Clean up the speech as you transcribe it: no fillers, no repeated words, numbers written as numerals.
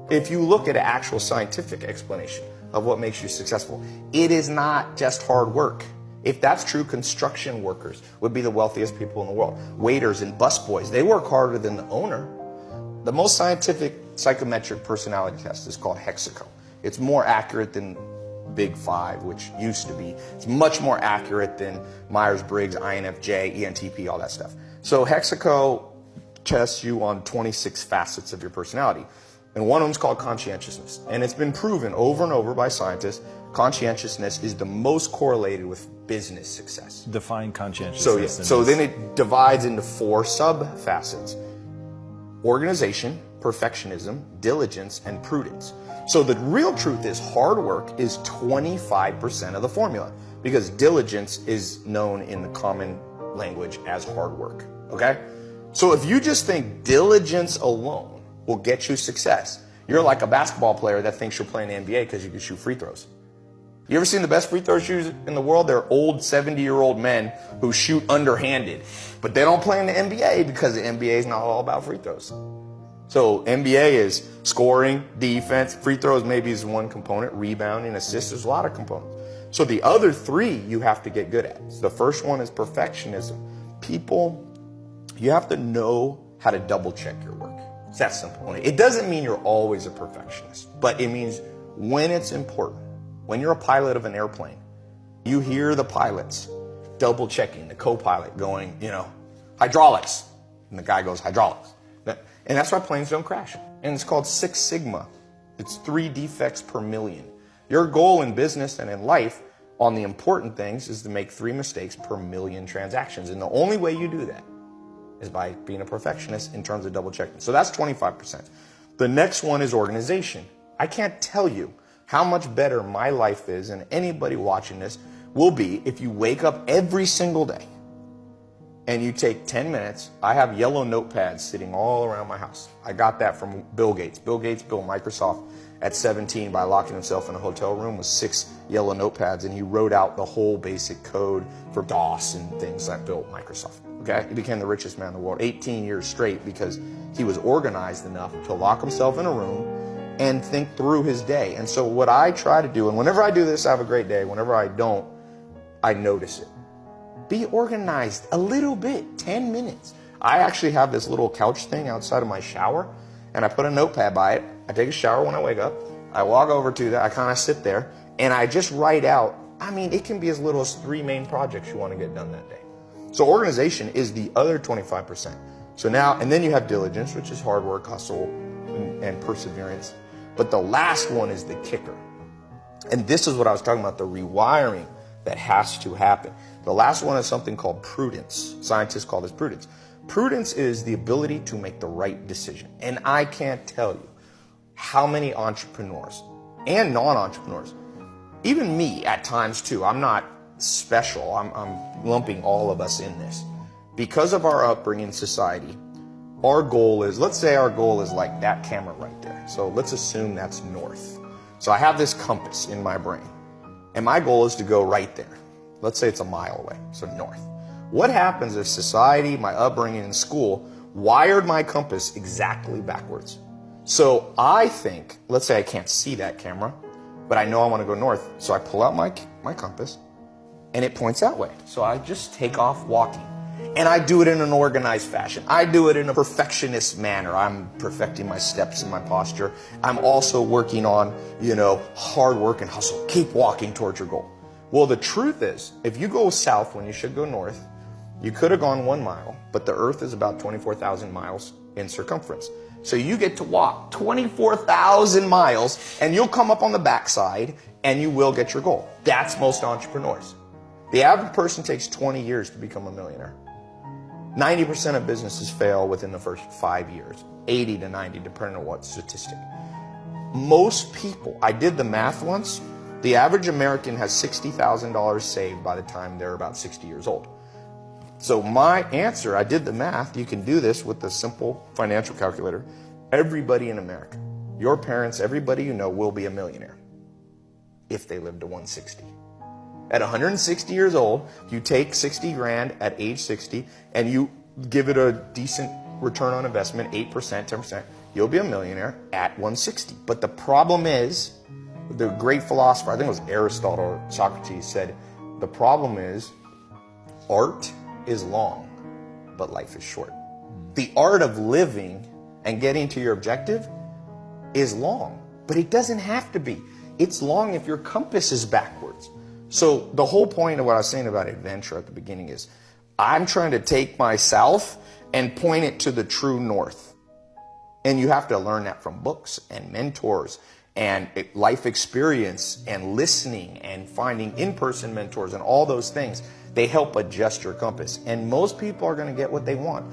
If you look at an actual scientific explanation of what makes you successful, it is not just hard work. If that's true, construction workers would be the wealthiest people in the world. Waiters and busboys, they work harder than the owner. The most scientific psychometric personality test is called Hexaco. It's more accurate than Big Five, which used to be. It's much more accurate than Myers-Briggs, INFJ, ENTP, all that stuff. So Hexaco tests you on 26 facets of your personality. And one of them is called conscientiousness. And it's been proven over and over by scientists, conscientiousness is the most correlated with business success. Define conscientiousness. So then it divides into 4 sub-facets. Organization, perfectionism, diligence, and prudence. So the real truth is hard work is 25% of the formula because diligence is known in the common language as hard work, okay? So if you just think diligence alone will get you success, you're like a basketball player that thinks you're playing the NBA because you can shoot free throws. You ever seen the best free throw shooters in the world? They're old 70-year-old men who shoot underhanded, but they don't play in the NBA because the NBA is not all about free throws. So NBA is scoring, defense, free throws maybe is one component, rebounding, assists, there's a lot of components. So the other 3 you have to get good at. So the first one is perfectionism. People, you have to know how to double check your work. It's that simple. It doesn't mean you're always a perfectionist, but it means when it's important. When you're a pilot of an airplane, you hear the pilots double checking, the co-pilot going, hydraulics. And the guy goes, hydraulics. And that's why planes don't crash. And it's called 6 Sigma. It's 3 defects per million. Your goal in business and in life on the important things is to make 3 mistakes per million transactions. And the only way you do that is by being a perfectionist in terms of double checking. So that's 25%. The next one is organization. I can't tell you how much better my life is and anybody watching this will be if you wake up every single day and you take 10 minutes. I have yellow notepads sitting all around my house. I got that from Bill Gates. Bill Gates built Microsoft at 17 by locking himself in a hotel room with 6 yellow notepads, and he wrote out the whole basic code for DOS and things that built Microsoft. Okay? He became the richest man in the world 18 years straight because he was organized enough to lock himself in a room and think through his day. And so what I try to do, and whenever I do this, I have a great day. Whenever I don't, I notice it. Be organized a little bit, 10 minutes. I actually have this little couch thing outside of my shower, and I put a notepad by it. I take a shower when I wake up. I walk over to that. I kind of sit there, and I just write out, it can be as little as 3 main projects you want to get done that day. So organization is the other 25%. So now, and then you have diligence, which is hard work, hustle, and perseverance. But the last one is the kicker. And this is what I was talking about, the rewiring that has to happen. The last one is something called prudence. Scientists call this prudence. Prudence is the ability to make the right decision. And I can't tell you how many entrepreneurs and non-entrepreneurs, even me at times too, I'm not special, I'm lumping all of us in this. Because of our upbringing in society, our goal is, let's say our goal is like that camera right there. So let's assume that's north. So I have this compass in my brain, and my goal is to go right there. Let's say it's a mile away, so north. What happens if society, my upbringing in school, wired my compass exactly backwards? So I think, let's say I can't see that camera, but I know I want to go north. So I pull out my compass, and it points that way. So I just take off walking. And I do it in an organized fashion. I do it in a perfectionist manner. I'm perfecting my steps and my posture. I'm also working on, hard work and hustle. Keep walking towards your goal. Well, the truth is, if you go south when you should go north, you could have gone 1 mile, but the earth is about 24,000 miles in circumference. So you get to walk 24,000 miles and you'll come up on the backside and you will get your goal. That's most entrepreneurs. The average person takes 20 years to become a millionaire. 90% of businesses fail within the first 5 years, 80 to 90, depending on what statistic. Most people, I did the math once, the average American has $60,000 saved by the time they're about 60 years old. So my answer, I did the math, you can do this with a simple financial calculator. Everybody in America, your parents, everybody you know will be a millionaire if they live to 160. At 160 years old, you take 60 grand at age 60 and you give it a decent return on investment, 8%, 10%, you'll be a millionaire at 160. But the problem is, the great philosopher, I think it was Aristotle or Socrates, said, the problem is art is long, but life is short. The art of living and getting to your objective is long, but it doesn't have to be. It's long if your compass is backwards. So the whole point of what I was saying about adventure at the beginning is I'm trying to take myself and point it to the true north. And you have to learn that from books and mentors and life experience and listening and finding in-person mentors and all those things. They help adjust your compass. And most people are going to get what they want.